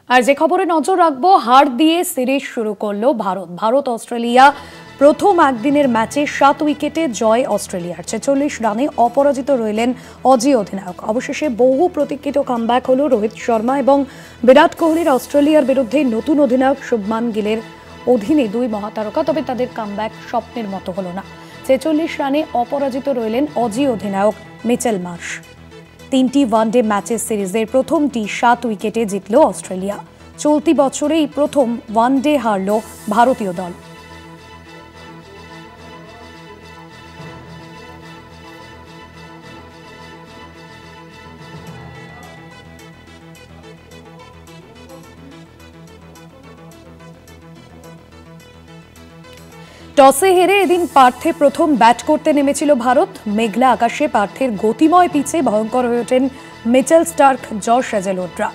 আর যে খবরে নজর রাখবো, হার দিয়ে সিরিজ শুরু করলো ভারত অস্ট্রেলিয়া প্রথম একদিনের ম্যাচে 7 উইকেটে জয় অস্ট্রেলিয়ার। 46 রানে অপরাজিত রইলেন অজি অধিনায়ক। অবশেষে বহু প্রতীক্ষিত কামব্যাক হলো রোহিত শর্মা এবং বিরাট কোহলির। অস্ট্রেলিয়ার বিরুদ্ধে নতুন অধিনায়ক শুভমান গিলের অধীনে দুই মহাতারকা, তবে তাদের কামব্যাক স্বপ্নের মতো হলো না। 46 রানে অপরাজিত রইলেন অজি অধিনায়ক মিচেল মার্শ। 3টি ওয়ানডে ম্যাচের সিরিজের প্রথমটি 7 উইকেটে জিতল অস্ট্রেলিয়া। চলতি বছরেই প্রথম ওয়ানডে হারল ভারতীয় দল। টসে হেরে এদিন পার্থে প্রথম ব্যাট করতে নেমেছিল ভারত। মেঘলা আকাশে পার্থের গতিময় পিচে ভয়ঙ্কর হয়ে ওঠেন মিচেল স্টার্ক, জশ হ্যাজেলউডরা।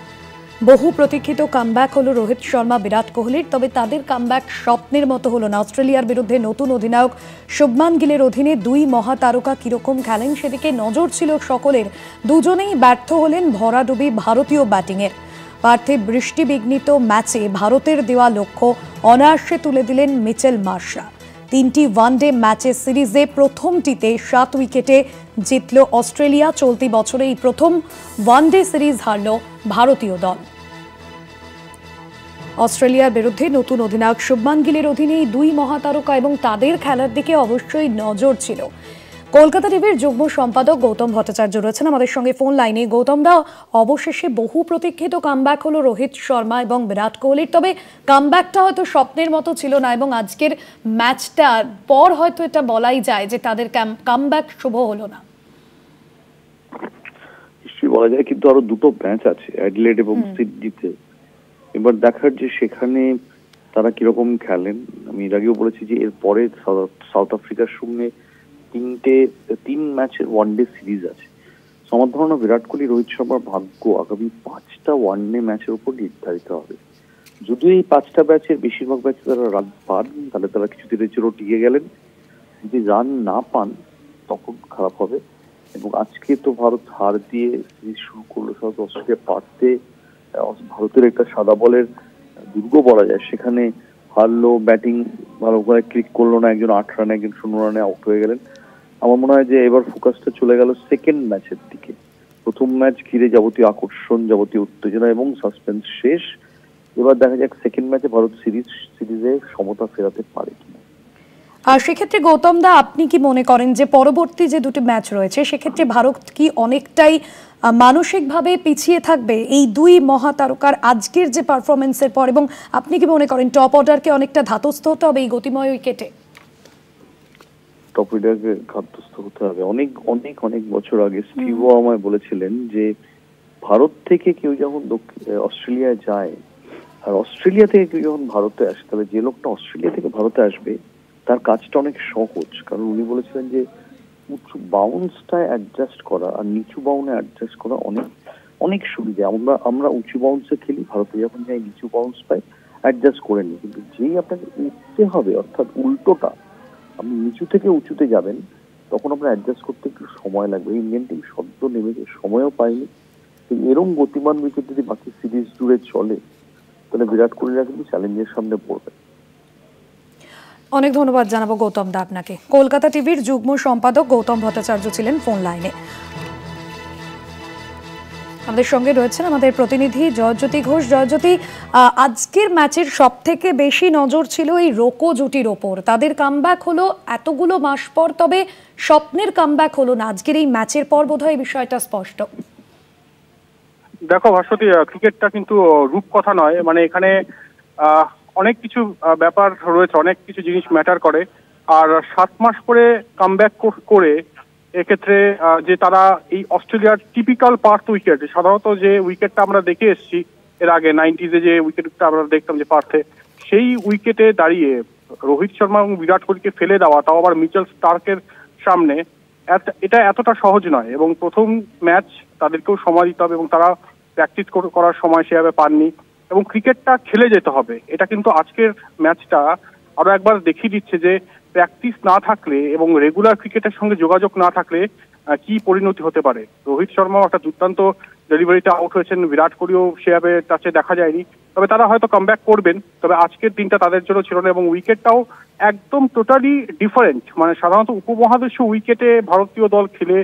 বহু প্রতীক্ষিত কামব্যাক হলো রোহিত শর্মা, বিরাট কোহলির, তবে তাদের কামব্যাক স্বপ্নের মতো হলো না। অস্ট্রেলিয়ার বিরুদ্ধে নতুন অধিনায়ক শুভমান গিলের অধীনে দুই মহাতারকা কিরকম খেলেন সেদিকে নজর ছিল সকলের। দুজনেই ব্যর্থ হলেন ভরাডুবি ভারতীয় ব্যাটিংয়ের। পার্থে বৃষ্টি বিঘ্নিত ম্যাচে ভারতের দেওয়া লক্ষ্য অনায়াসে তুলে দিলেন মিচেল মার্শরা। 3টি ওয়ানডে ম্যাচের সিরিজে প্রথমটিতে 7 উইকেটে জিতল অস্ট্রেলিয়া। চলতি বছরে এই প্রথম ওয়ানডে সিরিজ হারল ভারতীয় দল। অস্ট্রেলিয়ার বিরুদ্ধে নতুন অধিনায়ক শুভমান গিলের অধীনে দুই মহাতারকা এবং তাদের খেলার দিকে অবশ্যই নজর ছিল। কলকাতা টিভির যুগ্ম সম্পাদক গৌতম ভট্টাচার্য রয়েছেন আমাদের সঙ্গে ফোন লাইনে। গৌতম দা, অবশেষে বহু প্রতীক্ষিত কামব্যাক হলো রোহিত শর্মা এবং বিরাট কোহলির, তবে কামব্যাকটা হয়তো স্বপ্নের মতো ছিল না এবং আজকের ম্যাচটার পর হয়তো এটা বলাই যায় যে তাদের কামব্যাক শুভ হলো না। নিশ্চয়ই বলা যায়, কিন্তু আরো দুটো ম্যাচ আছে, অ্যাডিলেড এবং সিডনিতে। এবার দেখার যে সেখানে তারা কিরকম খেলেন। আমি এর আগেও বলেছি যে এর পরে সাউথ আফ্রিকার সঙ্গে 3 ম্যাচের ওয়ানডে সিরিজ আছে। আমার ধারণা বিরাট কোহলি, রোহিত শর্মার ভাগ্য আগামী 5টা ওয়ানডে ম্যাচের উপর নির্ধারিত হবে। যদি এই 5টা ম্যাচের বেশিরভাগ ম্যাচে তারা রান পান তাহলে তারা কিছুদিনের জন্য টিকে গেলেন। যদি রান না পান তখন খারাপ হবে। এবং আজকে তো ভারত হার দিয়ে সিরিজ শুরু করলো সাউথ অস্ট্রেলিয়া পার্থে। ভারতের একটা সাদা বলের দুর্গ বলা যায়, সেখানে হারলো। ব্যাটিং ভালো করে ক্লিক করলো না, একজন 8 রানে একজন 0 রানে আউট হয়ে গেলেন। আমার মনে হয় যে এবার ফোকাসটা চলে গেল সেকেন্ড ম্যাচের দিকে। প্রথম ম্যাচ ঘিরে যাবতীয় আকর্ষণ, যাবতীয় উত্তেজনা এবং সাসপেন্স শেষ। এবার দেখা যাক সেকেন্ড ম্যাচে ভারত সিরিজে সমতা ফেরাতে পারে কিনা। আর সেক্ষেত্রে গৌতম দা, আপনি কি মনে করেন যে পরবর্তী যে দুটি ম্যাচ রয়েছে সেক্ষেত্রে ভারত কি অনেকটাই মানসিকভাবে পিছিয়ে থাকবে এই দুই মহাতারকার আজকের যে পারফরমেন্সের পর? এবং আপনি কি মনে করেন টপ অর্ডারকে অনেকটা ধাতস্থ হতে হবে এই গতিময় উইকেটে? টপ অর্ডারকে ধাতস্থ হতে হবে। অনেক অনেক অনেক বছর আগে স্টিভও আমায় বলেছিলেন যে ভারত থেকে কেউ যখন অস্ট্রেলিয়ায় যায় আর অস্ট্রেলিয়া থেকে কেউ যখন ভারতে আসে, তাহলে যে লোকটা অস্ট্রেলিয়া থেকে ভারতে আসবে তার কাজটা অনেক সহজ। কারণ উনি বলেছিলেন যে উঁচু বাউন্সটা অ্যাডজাস্ট করা আর নিচু বাউন্সে অ্যাডজাস্ট করা অনেক অনেক সুবিধা। আমরা উঁচু বাউন্সে খেলি, ভারতে যখন যাই নিচু বাউন্স পাই, অ্যাডজাস্ট করে নিই। কিন্তু যেই আপনাকে উঠতে হবে, অর্থাৎ উল্টোটা, আপনি নিচু থেকে উঁচুতে যাবেন, তখন আপনার অ্যাডজাস্ট করতে একটু সময় লাগবে। ইন্ডিয়ান টিম সদ্য নেমেছে, সময়ও পায়নি। এরকম গতিমান উইকেট যদি বাকি সিরিজ জুড়ে চলে তাহলে বিরাট কোহলিরা কিন্তু চ্যালেঞ্জের সামনে পড়বে। অনেক ধন্যবাদ জানাবো গৌতম দা আপনাকে। কলকাতা টিভির যুগ্ম সম্পাদক গৌতম ভট্টাচার্য ছিলেন ফোন লাইনে। আমাদের সঙ্গে রয়েছেন আমাদের প্রতিনিধি জয়জ্যোতি ঘোষ। জয়জ্যোতি, আজকের ম্যাচের সব থেকে বেশি নজর ছিল এই রোকো জুটির ওপর। তাদের কামব্যাক হলো এতগুলো মাস পর, তবে স্বপ্নের কামব্যাক হলো না। আজকের এই ম্যাচের পর বোধহয় এই বিষয়টা স্পষ্ট। দেখো ভাস্বতী, ক্রিকেটটা কিন্তু রূপকথা নয়। মানে এখানে অনেক কিছু ব্যাপার রয়েছে, অনেক কিছু জিনিস ম্যাটার করে। আর 7 মাস পরে কামব্যাক করে এক্ষেত্রে যে তারা এই অস্ট্রেলিয়ার টিপিক্যাল পার্থ উইকেট, সাধারণত যে উইকেটটা আমরা দেখে এসেছি এর আগে 90s যে উইকেটটা আমরা দেখতাম যে পার্থে, সেই উইকেটে দাঁড়িয়ে রোহিত শর্মা এবং বিরাট কোহলিকে ফেলে দেওয়া, তাও আবার মিচেল স্টার্কের সামনে, এটা এতটা সহজ নয়। এবং প্রথম ম্যাচ, তাদেরকেও সময় দিতে হবে এবং তারা প্র্যাকটিস করার সময় সেভাবে পাননি। এবং ক্রিকেটটা খেলে যেতে হবে। এটা কিন্তু আজকের ম্যাচটা আরো একবার দেখিয়ে দিচ্ছে যে প্র্যাকটিস না থাকলে এবং রেগুলার ক্রিকেটের সঙ্গে যোগাযোগ না থাকলে কি পরিণতি হতে পারে। রোহিত শর্মাও একটা দুর্দান্ত ডেলিভারিতে আউট হয়েছেন, বিরাট কোহলিও সেভাবে টাচে দেখা যায়নি। তবে তারা হয়তো কামব্যাক করবেন, তবে আজকের দিনটা তাদের জন্য ছিল না এবং উইকেটটাও একদম টোটালি ডিফারেন্ট। মানে সাধারণত উপমহাদেশীয় উইকেটে ভারতীয় দল খেলে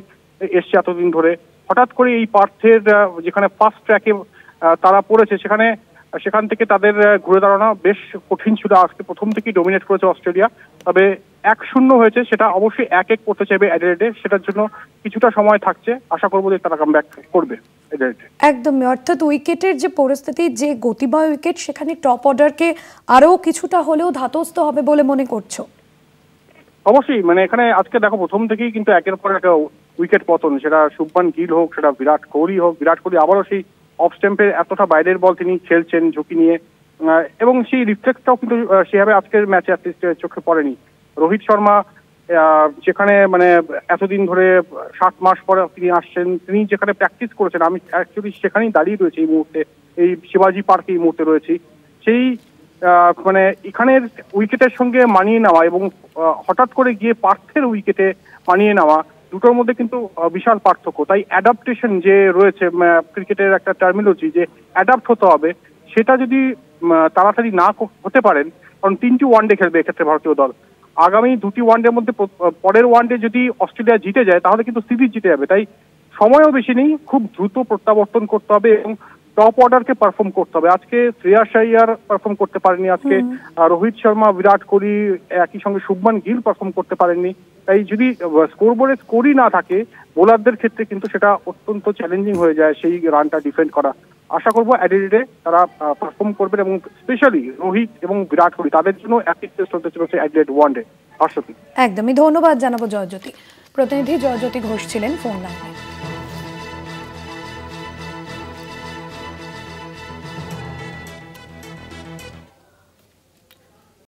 এসছে এতদিন ধরে, হঠাৎ করে এই পার্থের যেখানে ফার্স্ট ট্র্যাকে তারা পড়েছে সেখান থেকে তাদের ঘুরে দাঁড়ানো বেশ কঠিন ছিল। আজকে প্রথম থেকেই ডমিনেট করেছে অস্ট্রেলিয়া, তবে 1-0 হয়েছে, সেটা অবশ্যই 1-1 করতে চাইবে অ্যাডিলেডে, সেটার জন্য কিছুটা সময় থাকছে। আশা করবো যে তারা কামব্যাক করবে অ্যাডিলেডে। একদমই, অর্থাৎ উইকেটের যে পরিস্থিতি, যে গতিময় উইকেট, সেখানে টপ অর্ডারকে আরও কিছুটা হলেও ধাতস্থ হবে বলে মনে করছো? অবশ্যই, মানে এখানে আজকে দেখো প্রথম থেকেই কিন্তু একের পর একটা উইকেট পতন, সেটা শুভমান গিল হোক, সেটা বিরাট কোহলি হোক। বিরাট কোহলি আবারও সেই অফ স্ট্যাম্পের এতটা বাইরের বল তিনি খেলছেন ঝুঁকি নিয়ে, এবং সেই রিফ্লেক্সটাও কিন্তু সেভাবে আজকের ম্যাচে চোখে পড়েনি। রোহিত শর্মা যেখানে মানে এতদিন ধরে 7 মাস পরে তিনি আসছেন, তিনি যেখানে প্র্যাকটিস করেছেন, আমি অ্যাকচুয়ালি সেখানেই দাঁড়িয়ে রয়েছি এই মুহূর্তে, এই শিবাজি পার্কে এই মুহূর্তে রয়েছি। সেই মানে এখানের উইকেটের সঙ্গে মানিয়ে নেওয়া এবং হঠাৎ করে গিয়ে পার্থের উইকেটে মানিয়ে নেওয়া, দুটোর মধ্যে কিন্তু বিশাল পার্থক্য। তাই অ্যাডাপ্টেশন যে রয়েছে ক্রিকেটের একটা টার্মিনোলজি, যে অ্যাডাপ্ট হতে হবে, সেটা যদি তাড়াতাড়ি না হতে পারেন, কারণ 3টি ওয়ানডে খেলবে এক্ষেত্রে ভারতীয় দল। আগামী 2টি ওয়ানডের মধ্যে পরের ওয়ানডে যদি অস্ট্রেলিয়া জিতে যায় তাহলে কিন্তু সিরিজ জিতে যাবে। তাই সময়ও বেশি নেই, খুব দ্রুত প্রত্যাবর্তন করতে হবে এবং টপ অর্ডারকে পারফর্ম করতে হবে। আজকে শ্রেয়াস আইয়ার পারফর্ম করতে পারেনি, আজকে রোহিত শর্মা, বিরাট কোহলি, একই সঙ্গে শুভমান গিল পারফর্ম করতে পারেননি। তাই যদি স্কোরবোর্ডে স্কোরই না থাকে, বোলারদের ক্ষেত্রে কিন্তু সেটা অত্যন্ত চ্যালেঞ্জিং হয়ে যায় সেই রানটা ডিফেন্ড করা। আশা করবো অ্যাডিলেডে তারা পারফর্ম করবেন এবং স্পেশালি রোহিত এবং বিরাট কোহলি, তাদের জন্য একই টেস্ট হতে চলেছে অ্যাডিলেড ওয়ানডে। একদমই, ধন্যবাদ জানাবো জয়জ্যোতি। প্রতিনিধি জয়জ্যোতি ঘোষ ছিলেন ফোন লাইনে।